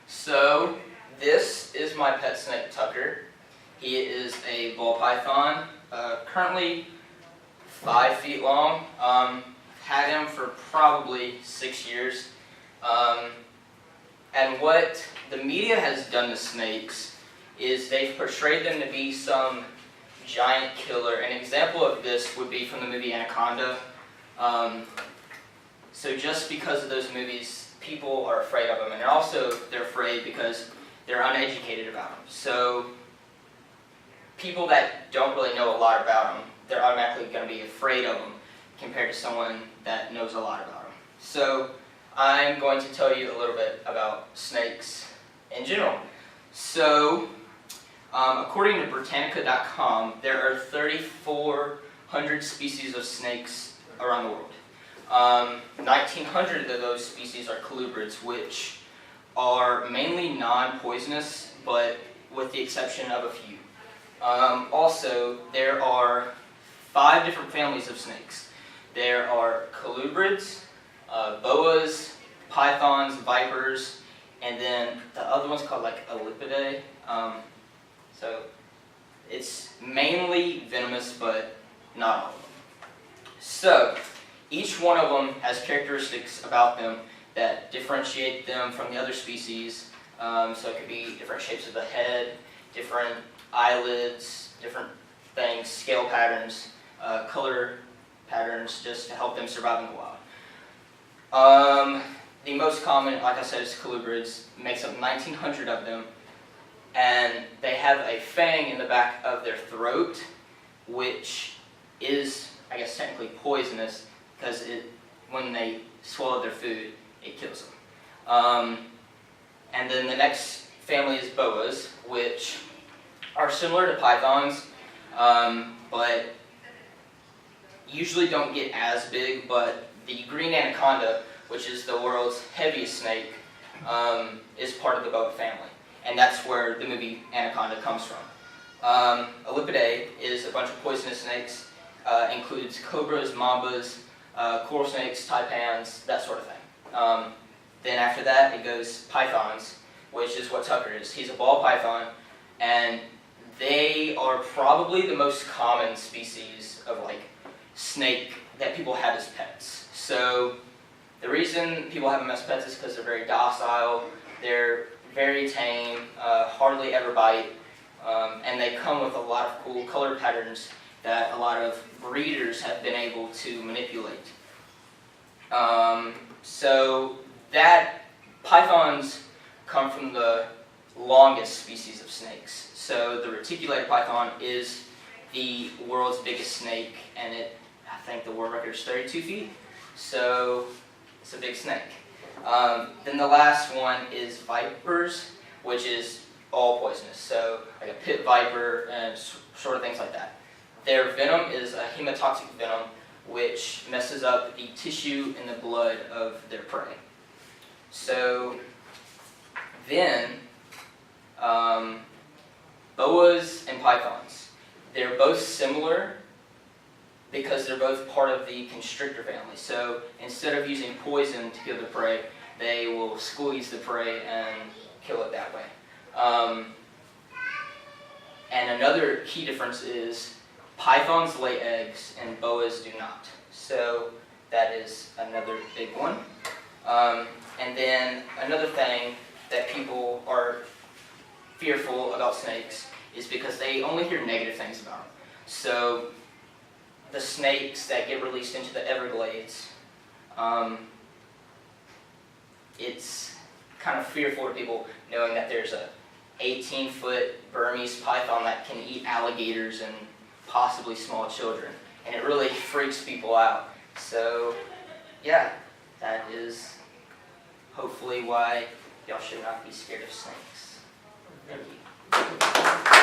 So this is my pet snake, Tucker. He is a ball python, currently 5 feet long. Had him for probably 6 years. And what the media has done to snakes is they've portrayed them to be some giant killer. An example of this would be from the movie Anaconda. So just because of those movies, people are afraid of them, and also they're afraid because they're uneducated about them. So people that don't really know a lot about them, they're automatically going to be afraid of them compared to someone that knows a lot about them. So I'm going to tell you a little bit about snakes in general. So according to Britannica.com, there are 3,400 species of snakes around the world. 1,900 of those species are colubrids, which are mainly non-poisonous, but with the exception of a few. Also, there are 5 different families of snakes. There are colubrids, boas, pythons, vipers, and then the other one's called like Elypidae. So it's mainly venomous, but not all of them. So each one of them has characteristics about them that differentiate them from the other species. So it could be different shapes of the head, different eyelids, different things, scale patterns, color patterns, just to help them survive in the wild. The most common, like I said, is colubrids. Makes up 1,900 of them, and they have a fang in the back of their throat, which is, I guess, technically poisonous because when they swallow their food, it kills them. And then the next family is boas, which are similar to pythons, but usually don't get as big. But the green anaconda, which is the world's heaviest snake, is part of the boa family, and that's where the movie Anaconda comes from. Elypidae is a bunch of poisonous snakes, includes cobras, mambas, coral snakes, taipans, that sort of thing. Then after that, it goes pythons, which is what Tucker is. He's a ball python, and they are probably the most common species of snake that people have as pets. So the reason people have them as pets is because they're very docile, they're very tame, hardly ever bite, and they come with a lot of cool color patterns that a lot of breeders have been able to manipulate. So that pythons come from the longest species of snakes. So the reticulated python is the world's biggest snake, and I think the world record is 32 feet. So it's a big snake. Then the last one is vipers, which is all poisonous. So like a pit viper and sort of things like that. Their venom is a hemotoxic venom, which messes up the tissue in the blood of their prey. So then, boas and pythons, they're both similar because they're both part of the constrictor family. So instead of using poison to kill the prey, they will squeeze the prey and kill it that way. And another key difference is pythons lay eggs and boas do not. So that is another big one. And then another thing that people are fearful about snakes is because they only hear negative things about them. So the snakes that get released into the Everglades, it's kind of fearful to people knowing that there's a 18-foot Burmese python that can eat alligators and possibly small children, and it really freaks people out. So yeah, that is hopefully why y'all should not be scared of snakes. Thank you.